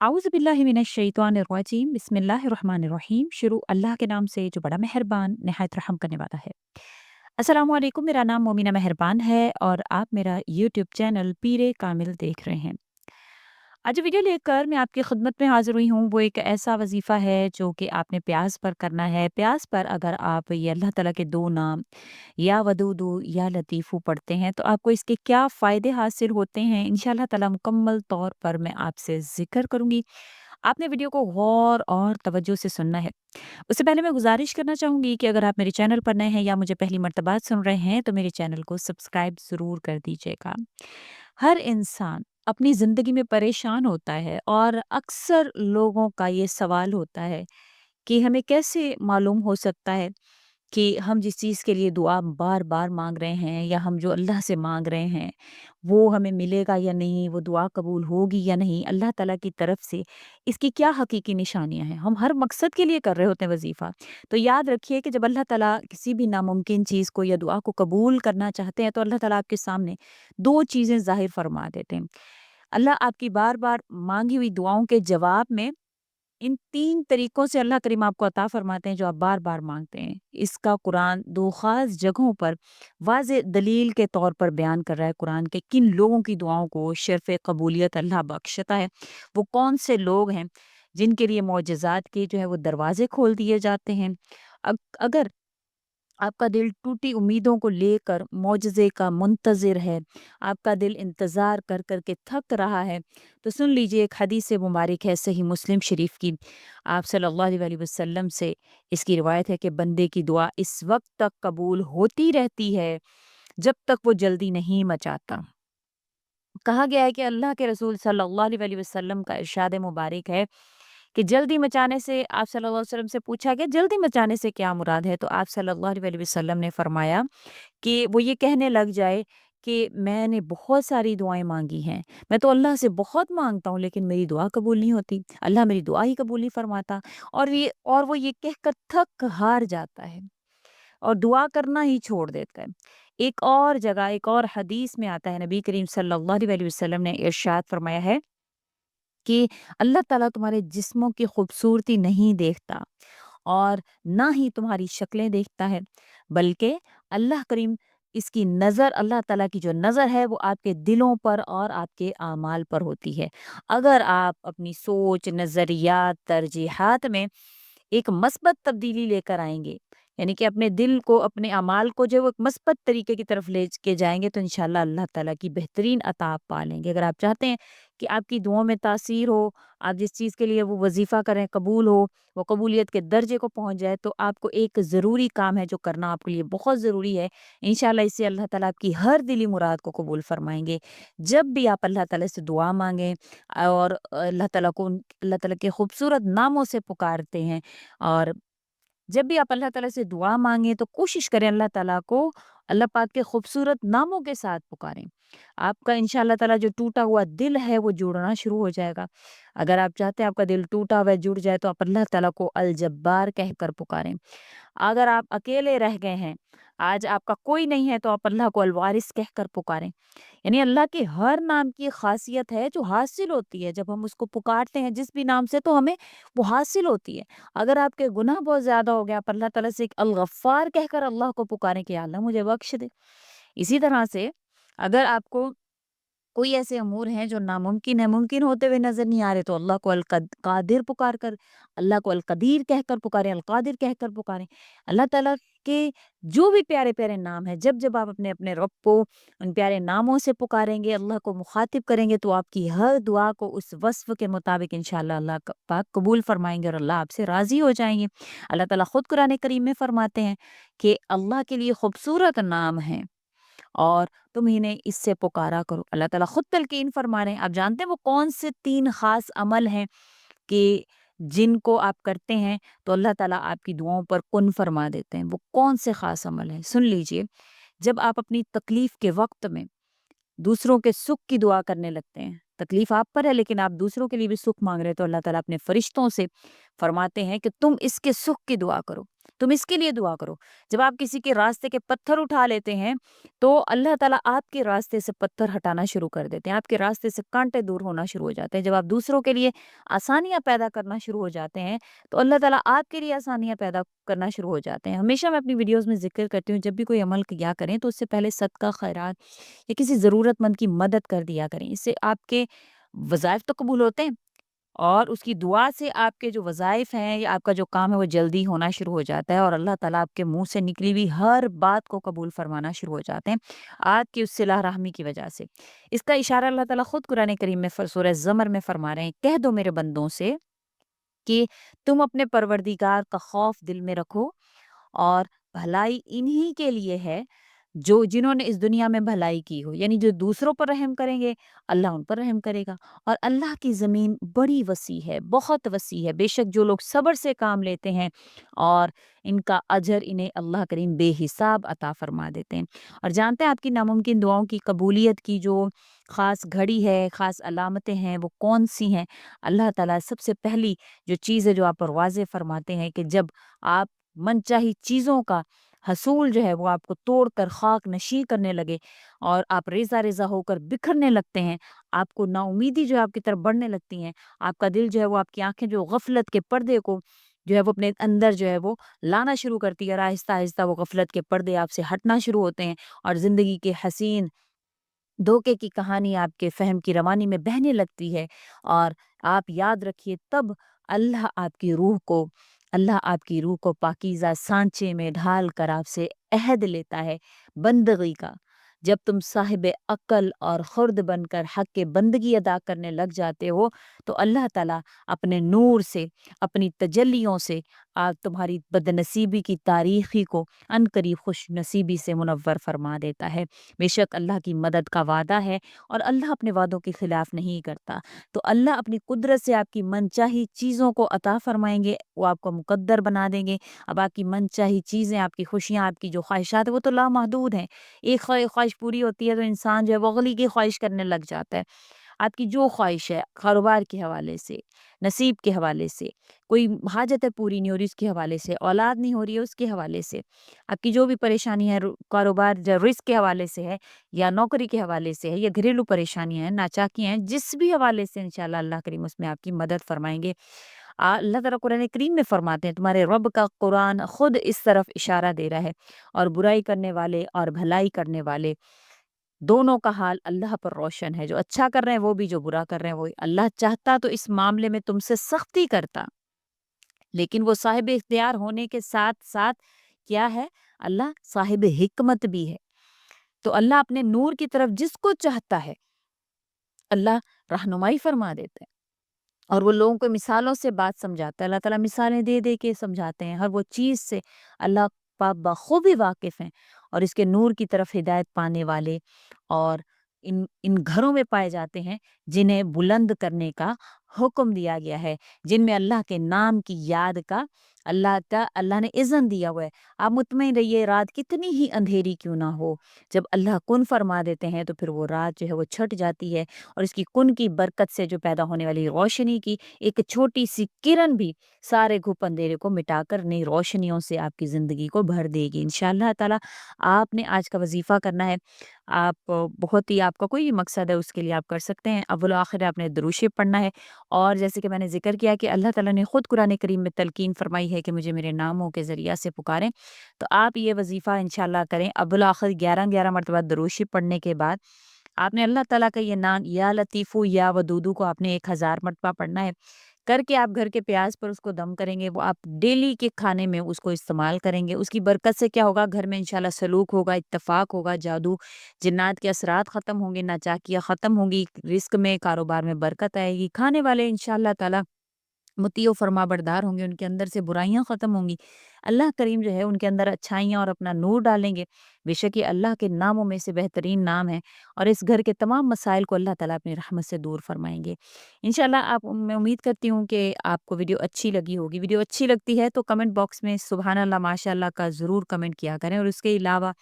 आउज़ बिल्लाहि मिनश शैतानिर रजीम बिस्मिल्लाहिर्रहमानिर रहीम। शुरू अल्लाह के नाम से जो बड़ा मेहरबान नहायत रहम करने वाला है। अस्सलामु अलैकुम, मेरा नाम मोमिना मेहरबान है और आप मेरा यूट्यूब चैनल पीरे कामिल देख रहे हैं। आज जो वीडियो लेकर मैं आपकी खिदमत में हाज़िर हुई हूँ, वो एक ऐसा वज़ीफ़ा है जो कि आपने प्यास पर करना है। प्यास पर अगर आप ये अल्लाह ताला के 2 नाम या वदूदु या लतीफ़ु पढ़ते हैं, तो आपको इसके क्या फ़ायदे हासिल होते हैं, इंशाअल्लाह ताला मुकम्मल तौर पर मैं आपसे ज़िक्र करूँगी। आपने वीडियो को गौर और तवज्जो से सुनना है। उससे पहले मैं गुज़ारिश करना चाहूँगी कि अगर आप मेरे चैनल पर नए हैं या मुझे पहली मर्तबा सुन रहे हैं, तो मेरे चैनल को सब्सक्राइब ज़रूर कर दीजिएगा। हर इंसान अपनी ज़िंदगी में परेशान होता है और अक्सर लोगों का ये सवाल होता है कि हमें कैसे मालूम हो सकता है कि हम जिस चीज़ के लिए दुआ बार-बार माँग रहे हैं या हम जो अल्लाह से माँग रहे हैं, वो हमें मिलेगा या नहीं, वो दुआ कबूल होगी या नहीं, अल्लाह ताला की तरफ से इसकी क्या हकीकी निशानियाँ हैं। हम हर मकसद के लिए कर रहे होते हैं वज़ीफ़ा। तो याद रखिए कि जब अल्लाह ताला किसी भी नामुमकिन चीज़ को या दुआ को कबूल करना चाहते हैं, तो अल्लाह ताला आपके सामने 2 चीज़ें ज़ाहिर फ़रमा देते हैं। अल्लाह आपकी बार-बार माँगी हुई दुआओं के जवाब में इन 3 तरीकों से अल्लाह करीम आपको अता फ़रमाते हैं जो आप बार-बार माँगते हैं। इसका कुरान 2 ख़ास जगहों पर वाज़ेह दलील के तौर पर बयान कर रहा है कुरान के किन लोगों की दुआओं को शर्फ़ कबूलियत अल्लाह बख्शता है। वो कौन से लोग हैं जिनके लिए मोअज़्ज़ात के जो है वो दरवाज़े खोल दिए जाते हैं। अगर आपका दिल टूटी उम्मीदों को लेकर मोजज़े का मुंतज़िर है, आपका दिल इंतज़ार कर कर के थक रहा है, तो सुन लीजिए एक हदीस मुबारक है सही मुस्लिम शरीफ की। आप सल्लल्लाहु अलैहि वसल्लम से इसकी रिवायत है कि बंदे की दुआ इस वक़्त तक कबूल होती रहती है, जब तक वो जल्दी नहीं मचाता। कहा गया है कि अल्लाह के रसूल सल्लल्लाहु अलैहि वसल्लम का इरशाद मुबारक है कि जल्दी मचाने से आप सल्लल्लाहु अलैहि वसल्लम से पूछा गया जल्दी मचाने से क्या मुराद है? तो आप सल्लल्लाहु अलैहि वसल्लम ने फरमाया कि वो ये कहने लग जाए कि मैंने बहुत सारी दुआएँ माँगी हैं। मैं तो अल्लाह से बहुत माँगता हूँ लेकिन मेरी दुआ कबूल नहीं होती। अल्लाह मेरी दुआ ही कबूल नहीं फरमाता और वो ये कहकर थक हार जाता है और दुआ करना ही छोड़ देता है। एक और जगह एक और हदीस में आता है नबी करीम सल्लल्लाहु अलैहि वसल्लम ने इरशाद फरमाया है कि अल्लाह ताला तुम्हारे जिस्मों की खूबसूरती नहीं देखता और ना ही तुम्हारी शक्लें देखता है, बल्कि अल्लाह करीम इसकी नज़र अल्लाह ताला की जो नज़र है वो आपके दिलों पर और आपके आमाल पर होती है। अगर आप अपनी सोच, नज़रियात, तरजीहात में एक मस्बत तब्दीली लेकर आएँगे, यानी कि अपने दिल को, अपने अमाल को जो है वो एक मस्बत तरीके की तरफ ले के जाएँगे तो इंशाअल्लाह अल्लाह ताला की बेहतरीन अता आप पा लेंगे। अगर आप चाहते हैं कि आपकी दुआओं में तासीर हो, आप जिस चीज़ के लिए वो वज़ीफ़ा करें कबूल हो, वो कबूलियत के दर्जे को पहुँच जाए, तो आपको एक ज़रूरी काम है जो करना आपके लिए बहुत ज़रूरी है। इंशाअल्लाह इससे अल्लाह ताला आपकी हर दिली मुराद को कबूल फ़रमाएँगे। जब भी आप अल्लाह ताला से दुआ माँगें और अल्लाह ताला के खूबसूरत नामों से पुकारते हैं और जब भी आप अल्लाह ताला से दुआ माँगे तो कोशिश करें अल्लाह पाक के खूबसूरत नामों के साथ पुकारें। आपका इंशाअल्लाह ताला जो टूटा हुआ दिल है वो जुड़ना शुरू हो जाएगा। अगर आप चाहते हैं आपका दिल टूटा हुआ जुड़ जाए तो आप अल्लाह ताला को अल जब्बार कहकर पुकारें। अगर आप अकेले रह गए हैं, आज आपका कोई नहीं है तो आप अल्लाह को अल वारिस कहकर पुकारें। यानी अल्लाह के हर नाम की एक ख़ासियत है जो हासिल होती है जब हम उसको पुकारते हैं जिस भी नाम से तो हमें वो हासिल होती है। अगर आपके गुनाह बहुत ज़्यादा हो गया आप अल्लाह ताला से एक अल-गफ़्फ़ार कहकर अल्लाह को पुकारें कि या अल्लाह मुझे बख्श दे। इसी तरह से अगर आपको कोई ऐसे अमूर हैं जो नामुमकिन है, मुमकिन होते हुए नज़र नहीं आ रहे तो अल्लाह को कादिर पुकार कर, अल्लाह को अल-कदीर कहकर पुकारें, अल-कादिर कहकर पुकारें। अल्लाह ताला के जो भी प्यारे-प्यारे नाम हैं, जब-जब आप अपने-अपने रब को उन प्यारे नामों से पुकारेंगे, अल्लाह को मुखातिब करेंगे तो आपकी हर दुआ को उस वस्फ़ के मुताबिक इंशाअल्लाह अल्लाह क पाक कबूल फरमाएँगे और अल्लाह आपसे राज़ी हो जाएँगे। अल्लाह ताला खुद कुरान करीम में फरमाते हैं कि अल्लाह के लिए खूबसूरत नाम हैं और तुम इन्हें इससे पुकारा करो। अल्लाह ताला खुद तलकीन फरमा रहे हैं। आप जानते हैं वो कौन से 3 ख़ास अमल हैं कि जिनको आप करते हैं तो अल्लाह ताला आपकी दुआओं पर कुन फरमा देते हैं। वो कौन से ख़ास अमल हैं? सुन लीजिए, जब आप अपनी तकलीफ़ के वक़्त में दूसरों के सुख की दुआ करने लगते हैं, तकलीफ़ आप पर है लेकिन आप दूसरों के लिए भी सुख माँग रहे हैं तो अल्लाह ताला अपने फ़रिश्तों से फरमाते हैं कि तुम इसके सुख की दुआ करो। तुम इसके लिए दुआ करो। जब आप किसी के रास्ते के पत्थर उठा लेते हैं, तो अल्लाह ताला आपके रास्ते से पत्थर हटाना शुरू कर देते हैं, आपके रास्ते से कांटे दूर होना शुरू हो जाते हैं। जब आप दूसरों के लिए आसानियाँ पैदा करना शुरू हो जाते हैं, तो अल्लाह ताला आपके लिए आसानियाँ पैदा करना शुरू हो जाते हैं। हमेशा मैं अपनी वीडियोज़ में ज़िक्र करती हूँ, जब भी कोई अमल किया करें तो उससे पहले सदका खैरात या किसी ज़रूरतमंद की मदद कर दिया करें। इससे आपके वज़ाइफ तो कबूल होते हैं, और उसकी दुआ से आपके जो वज़ाइफ हैं या आपका जो काम है वो जल्दी होना शुरू हो जाता है, और अल्लाह ताला आपके मुँह से निकली हुई हर बात को कबूल फरमाना शुरू हो जाते हैं, आपकी उस सिला रहमी की वजह से। इसका इशारा अल्लाह ताला खुद कुरान करीम में सूरह ज़मर में फरमा रहे हैं, कह दो मेरे बंदों से कि तुम अपने परवरदिगार का खौफ दिल में रखो, और भलाई इन्हीं के लिए है जो जिन्होंने इस दुनिया में भलाई की हो, यानी जो दूसरों पर रहम करेंगे, अल्लाह उन पर रहम करेगा। और अल्लाह की ज़मीन बड़ी वसी है, बहुत वसी है। बेशक जो लोग सब्र से काम लेते हैं, और इनका अजर इन्हें अल्लाह करीम बेहिसाब अता फरमा देते हैं। और जानते हैं आपकी नामुमकिन दुआओं की कबूलियत की जो ख़ास घड़ी है, ख़ास अलामतें हैं, वो कौन सी हैं? अल्लाह ताला सबसे पहली जो चीज़ है जो आप पर वाज़ेह फरमाते हैं कि जब आप मनचाही चीज़ों का हसूल जो है वो आपको तोड़कर खाक नशी करने लगे, और आप रेज़ा-रेज़ा होकर बिखरने लगते हैं, आपको नाउमीदी जो है आपकी तरफ बढ़ने लगती हैं, आपका दिल जो है वो, आपकी आँखें जो गफ़लत के पर्दे को जो है वो अपने अंदर जो है वो लाना शुरू करती है, और आहिस्ता-आहिस्ता वो गफ़लत के पर्दे आपसे हटना शुरू होते हैं, और ज़िंदगी के हसीन धोखे की कहानी आपके फ़हम की रवानी में बहने लगती है। और आप याद रखिए, तब अल्लाह आपकी रूह को अल्लाह आपकी रूह को पाकीज़ा सांचे में ढाल कर आपसे अहद लेता है बंदगी का। जब तुम साहिब अक्ल और खुर्द बनकर हक के बंदगी अदा करने लग जाते हो, तो अल्लाह ताला अपने नूर से, अपनी तजल्लियों से आप तुम्हारी बदनसीबी की तारीखी को अनकरीब खुश नसीबी से मुनव्वर फरमा देता है। बेशक अल्लाह की मदद का वादा है, और अल्लाह अपने वादों के खिलाफ नहीं करता। तो अल्लाह अपनी कुदरत से आपकी मनचाही चीज़ों को अता फरमाएंगे, वो आपको मुकद्दर बना देंगे। अब आपकी मनचाही चीज़ें, आपकी खुशियाँ, आपकी जो ख्वाहिशात है वो तो लामहदूद हैं। एक ख्वाहिश पूरी होती है तो इंसान जो है वो अगली की ख्वाहिश करने लग जाता है। आपकी जो ख्वाहिश है कारोबार के हवाले से, नसीब के हवाले से, कोई हाजत है पूरी नहीं हो रही उसके हवाले से, औलाद नहीं हो रही है उसके हवाले से, आपकी जो भी परेशानी है कारोबार रिस्क के हवाले से है, या नौकरी के हवाले से है, या घरेलू परेशानियां हैं, नाचाकियां हैं, जिस भी हवाले से इंशाल्लाह अल्लाह करीम उसमें आपकी मदद फरमाएंगे। अल्लाह ताला कुरान करीम में फरमाते हैं, तुम्हारे रब का कुरान खुद इस तरफ इशारा दे रहा है, और बुराई करने वाले और भलाई करने वाले दोनों का हाल अल्लाह पर रोशन है। जो अच्छा कर रहे हैं वो भी, जो बुरा कर रहे हैं वो भी। अल्लाह चाहता तो इस मामले में तुमसे सख्ती करता, लेकिन वो साहिब इख्तियार होने के साथ साथ क्या है, अल्लाह साहिब हिकमत भी है। तो अल्लाह अपने नूर की तरफ जिसको चाहता है, अल्लाह रहनुमाई फरमा देते हैं, और वो लोगों को मिसालों से बात समझाता है। अल्लाह ताला मिसालें दे दे के समझाते हैं, हर वो चीज़ से अल्लाह पाक बखूबी वाकिफ़ हैं। और इसके नूर की तरफ हिदायत पाने वाले, और इन इन घरों में पाए जाते हैं जिन्हें बुलंद करने का हुक्म दिया गया है, जिनमें अल्लाह के नाम की याद का अल्लाह ने इज़्न दिया हुआ है। आप मुतमईन रहिए, रात कितनी ही अंधेरी क्यों ना हो, जब अल्लाह कुन फरमा देते हैं तो फिर वो रात जो है वो छट जाती है, और इसकी कुन की बरकत से जो पैदा होने वाली रोशनी की एक छोटी सी किरण भी सारे घुप अंधेरे को मिटाकर नई रोशनियों से आपकी ज़िंदगी को भर देगी इंशाअल्लाह ताला। आपने आज का वजीफ़ा करना है। आप बहुत ही, आपका कोई भी मकसद है उसके लिए आप कर सकते हैं। अव्वल आखिर आपने दुरूद शरीफ पढ़ना है, और जैसे कि मैंने ज़िक्र किया कि अल्लाह ताला ने खुद कुरान करीम में तलकीन फरमाई है कि मुझे मेरे नामों के ज़रिया से पुकारें। तो आप ये वजीफ़ा इंशाअल्लाह करें। अव्वल आखिर 11-11 मरतबा दुरूद शरीफ पढ़ने के बाद आपने अल्लाह ताला का ये नाम या लतीफ़ू या वदूदू को आपने 1000 मरतबा पढ़ना है। करके आप घर के प्याज पर उसको दम करेंगे, वो आप डेली के खाने में उसको इस्तेमाल करेंगे। उसकी बरकत से क्या होगा, घर में इंशाल्लाह सलूक होगा, इत्तेफाक होगा, जादू, जिन्नात के असरात ख़त्म होंगे, नाचाकियाँ ख़त्म होंगी, रिज़्क में, कारोबार में बरकत आएगी। खाने वाले इंशाअल्लाह ताला मुत्ती फरमाबरदार होंगे, उनके अंदर से बुराइयां ख़त्म होंगी। अल्लाह करीम जो है उनके अंदर अच्छाइयाँ और अपना नूर डालेंगे। बेशक ये अल्लाह के नामों में से बेहतरीन नाम है, और इस घर के तमाम मसाइल को अल्लाह ताला अपनी रहमत से दूर फरमाएंगे इंशाल्लाह। आप, मैं उम्मीद करती हूँ कि आपको वीडियो अच्छी लगी होगी। वीडियो अच्छी लगती है तो कमेंट बॉक्स में सुबहान अल्लाह माशा अल्लाह का ज़रूर कमेंट किया करें, और उसके अलावा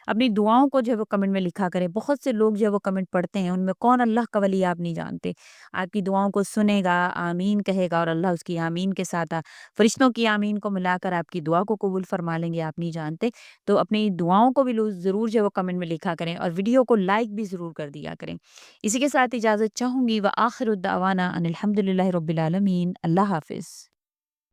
अपनी दुआओं को जो है वो कमेंट में लिखा करें। बहुत से लोग जो है वो कमेंट पढ़ते हैं, उनमें कौन अल्लाह का वली आप नहीं जानते। आपकी दुआओं को सुनेगा, आमीन कहेगा और अल्लाह उसकी आमीन के साथ फरिश्तों की आमीन को मिलाकर आपकी दुआ को कबूल फरमा लेंगे, आप नहीं जानते। तो अपनी दुआओं को भी लो ज़रूर जो है वो कमेंट में लिखा करें और वीडियो को लाइक भी ज़रूर कर दिया करें। इसी के साथ इजाज़त चाहूँगी व आखिर दावाना अनिल हम्दुलिल्लाहि रब्बिल आलमीन। अल्लाह हाफ़िज़।